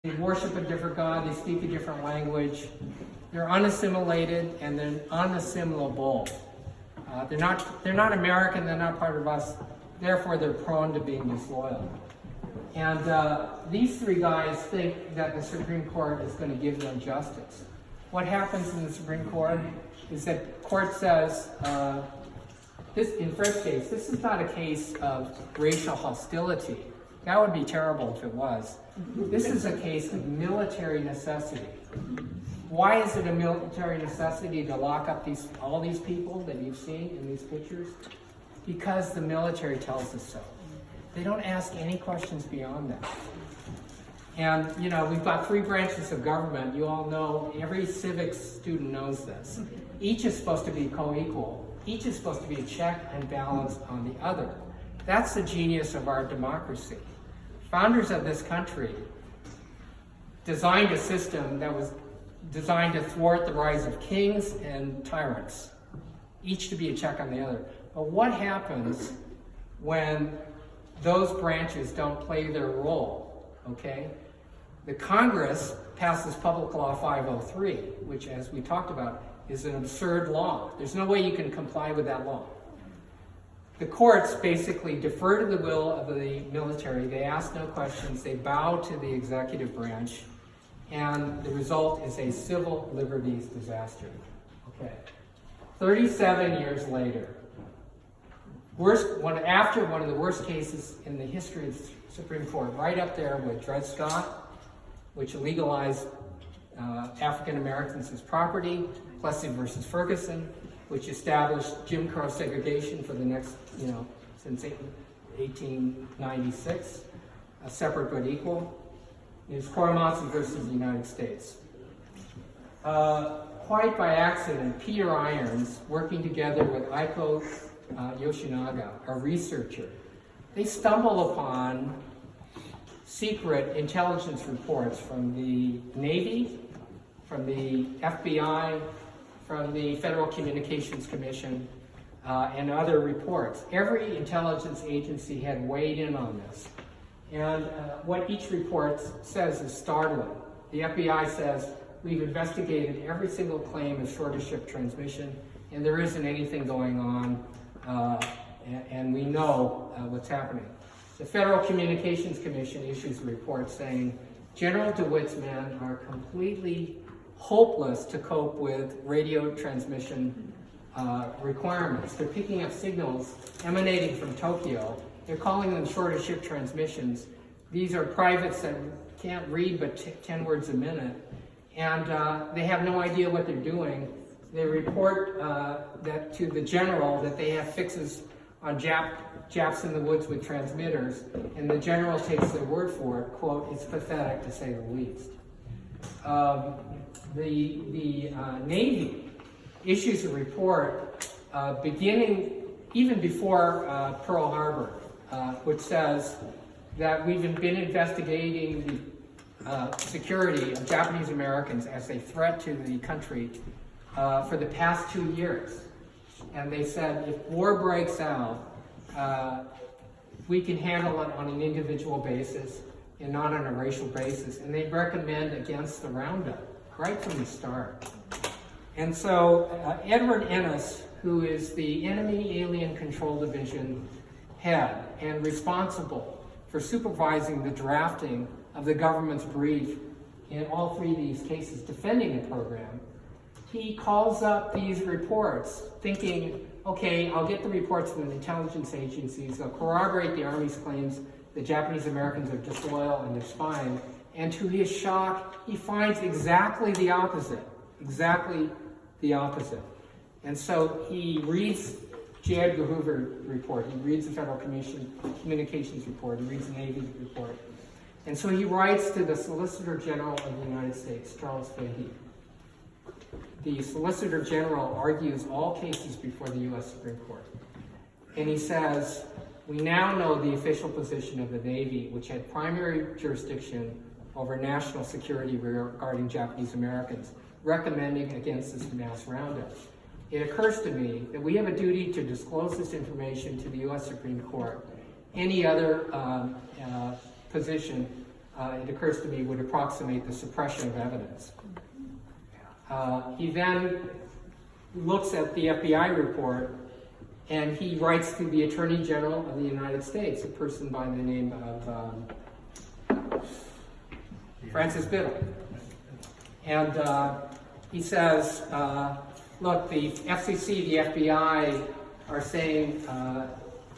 They worship a different God, they speak a different language, they're unassimilated and they're unassimilable. They're not American, they're not part of us, therefore they're prone to being disloyal. And these three guys think that the Supreme Court is going to give them justice. What happens in the Supreme Court is that the court says, in Fred's case, this is not a case of racial hostility. That would be terrible if it was. This is a case of military necessity. Why is it a military necessity to lock up all these people that you've seen in these pictures? Because the military tells us so. They don't ask any questions beyond that. And, we've got three branches of government. You all know, every civics student knows this. Each is supposed to be co-equal. Each is supposed to be a check and balance on the other. That's the genius of our democracy. Founders of this country designed a system that was designed to thwart the rise of kings and tyrants, each to be a check on the other. But what happens when those branches don't play their role, okay? The Congress passes Public Law 503, which, as we talked about, is an absurd law. There's no way you can comply with that law. The courts basically defer to the will of the military. They ask no questions. They bow to the executive branch. And the result is a civil liberties disaster. Okay. 37 years later, after one of the worst cases in the history of the Supreme Court, right up there with Dred Scott, which legalized African Americans as property, Plessy versus Ferguson, which established Jim Crow segregation for the next, since 1896, a separate but equal, is Korematsu versus the United States. Quite by accident, Peter Irons, working together with Aiko Yoshinaga, a researcher, they stumble upon secret intelligence reports from the Navy, from the FBI, from the Federal Communications Commission, and other reports. Every intelligence agency had weighed in on this. And what each report says is startling. The FBI says, we've investigated every single claim of short-of-ship transmission, and there isn't anything going on, and we know what's happening. The Federal Communications Commission issues a report saying, General DeWitt's men are completely hopeless to cope with radio transmission requirements. They're picking up signals emanating from Tokyo. They're calling them short-of-ship transmissions. These are privates that can't read but 10 words a minute, and they have no idea what they're doing. They report that to the general that they have fixes on Japs in the woods with transmitters, and the general takes their word for it. Quote, it's pathetic to say the least. The Navy issues a report beginning even before Pearl Harbor, which says that we've been investigating the security of Japanese Americans as a threat to the country for the past 2 years. And they said, if war breaks out, we can handle it on an individual basis and not on a racial basis. And they recommend against the roundup right from the start. And so Edward Ennis, who is the Enemy Alien Control Division head and responsible for supervising the drafting of the government's brief in all three of these cases defending the program, he calls up these reports thinking, okay, I'll get the reports from the intelligence agencies, they'll corroborate the Army's claims that Japanese Americans are disloyal and they're spying, and to his shock, he finds exactly the opposite. And so he reads J. Edgar Hoover report, he reads the Federal Communications report, he reads the Navy report. And so he writes to the Solicitor General of the United States, Charles Fahey. The Solicitor General argues all cases before the U.S. Supreme Court. And he says, we now know the official position of the Navy, which had primary jurisdiction over national security regarding Japanese Americans, recommending against this mass roundup. It occurs to me that we have a duty to disclose this information to the U.S. Supreme Court. Any other position it occurs to me, would approximate the suppression of evidence. He then looks at the FBI report, and he writes to the Attorney General of the United States, a person by the name of Francis Biddle. And he says, look, the FCC, the FBI are saying,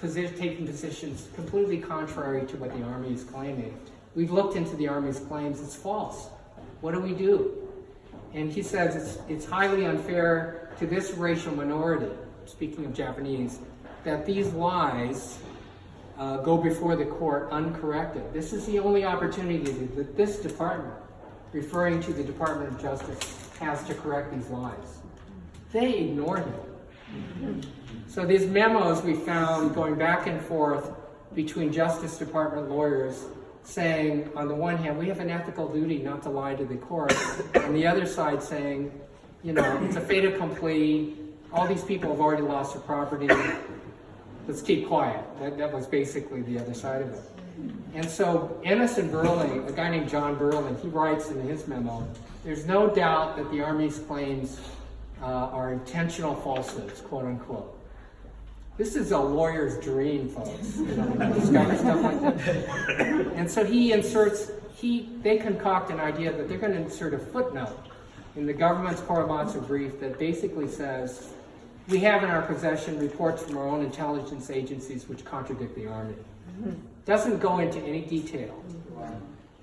taking positions completely contrary to what the Army is claiming. We've looked into the Army's claims, it's false. What do we do? And he says it's highly unfair to this racial minority, speaking of Japanese, that these lies go before the court uncorrected. This is the only opportunity that this department, referring to the Department of Justice, has to correct these lies. They ignored him. So these memos we found going back and forth between Justice Department lawyers saying, on the one hand, we have an ethical duty not to lie to the court, on the other side saying, you know, it's a fait accompli, all these people have already lost their property, let's keep quiet. That was basically the other side of it. And so Ennis and Burling, a guy named John Burling, he writes in his memo, there's no doubt that the Army's claims are intentional falsehoods, quote unquote. This is a lawyer's dream, folks, you know, when you discover stuff like that. And so they concoct an idea that they're going to insert a footnote in the government's Korematsu brief that basically says, we have in our possession reports from our own intelligence agencies which contradict the Army. Doesn't go into any detail,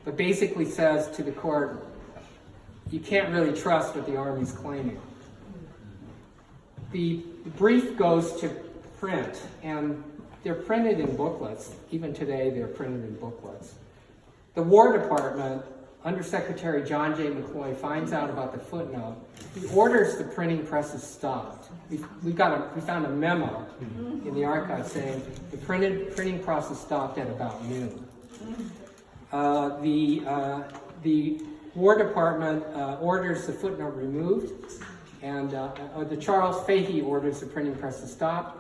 but basically says to the court, you can't really trust what the Army's claiming. The brief goes to print, and they're printed in booklets. Even today, they're printed in booklets. The War Department, Undersecretary John J. McCloy, finds out about the footnote. He orders the printing presses stopped. We found a memo in the archive saying the printing process stopped at about noon. The War Department orders the footnote removed, and the Charles Fahey orders the printing press to stop,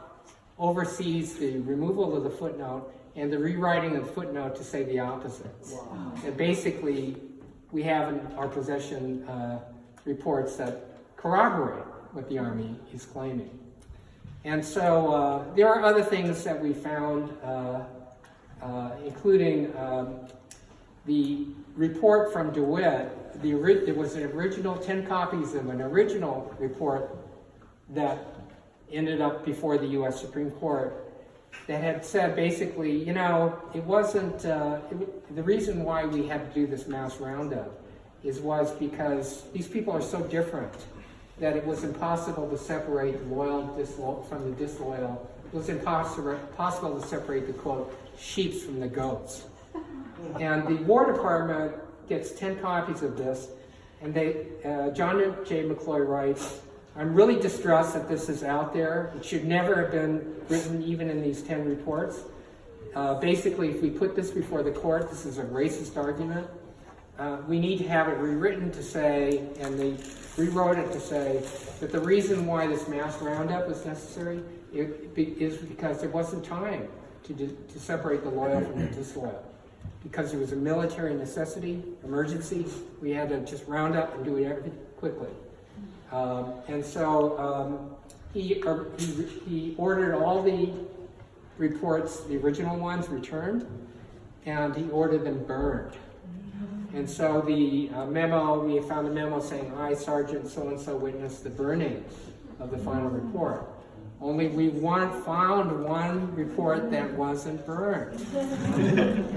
oversees the removal of the footnote and the rewriting of the footnote to say the opposite. Wow. And basically, we have in our possession reports that corroborate what the Army is claiming. And so there are other things that we found, including the report from DeWitt. There was an original 10 copies of an original report that ended up before the U.S. Supreme Court that had said basically, you know, it wasn't, the reason why we had to do this mass roundup was because these people are so different that it was impossible to separate the loyal from the disloyal. It was impossible to separate the, quote, sheeps from the goats. And the War Department gets 10 copies of this, and John J. McCloy writes, I'm really distressed that this is out there. It should never have been written even in these 10 reports. Basically, if we put this before the court, this is a racist argument. We need to have it rewritten to say, and they rewrote it to say, that the reason why this mass roundup was necessary is because there wasn't time to separate the loyal from the disloyal. Because there was a military necessity, emergency, we had to just round up and do it quickly. And so he ordered all the reports, the original ones, returned, and he ordered them burned. And so the memo, we found a memo saying, I, Sergeant so-and-so, witnessed the burning of the final report. Only we found one report that wasn't burned.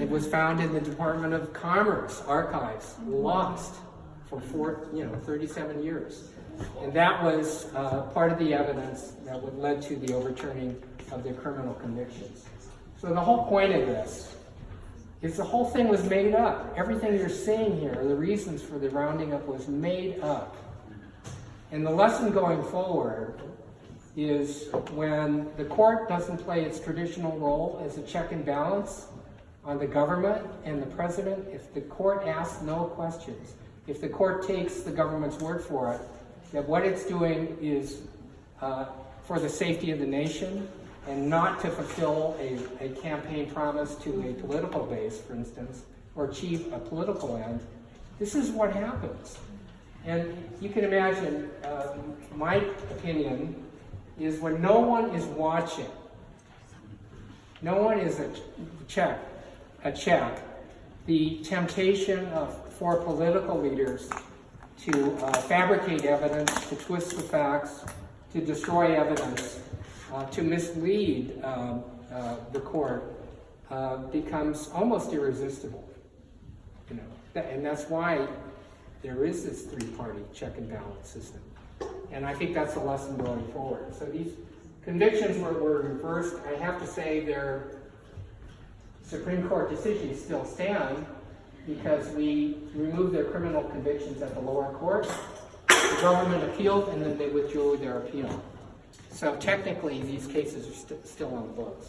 It was found in the Department of Commerce archives, lost for 37 years. And that was part of the evidence that would led to the overturning of the criminal convictions. So the whole point of this is the whole thing was made up. Everything you're seeing here, the reasons for the rounding up, was made up. And the lesson going forward is when the court doesn't play its traditional role as a check and balance on the government and the president, if the court asks no questions, if the court takes the government's word for it, that what it's doing is for the safety of the nation and not to fulfill a campaign promise to a political base, for instance, or achieve a political end, this is what happens. And you can imagine, my opinion is when no one is watching, no one is a check, the temptation for political leaders to fabricate evidence, to twist the facts, to destroy evidence, to mislead the court becomes almost irresistible. You know, and that's why there is this three-party check and balance system. And I think that's a lesson going forward. So these convictions were reversed. I have to say their Supreme Court decisions still stand because we removed their criminal convictions at the lower court. The government appealed and then they withdrew their appeal. So technically these cases are still on the books.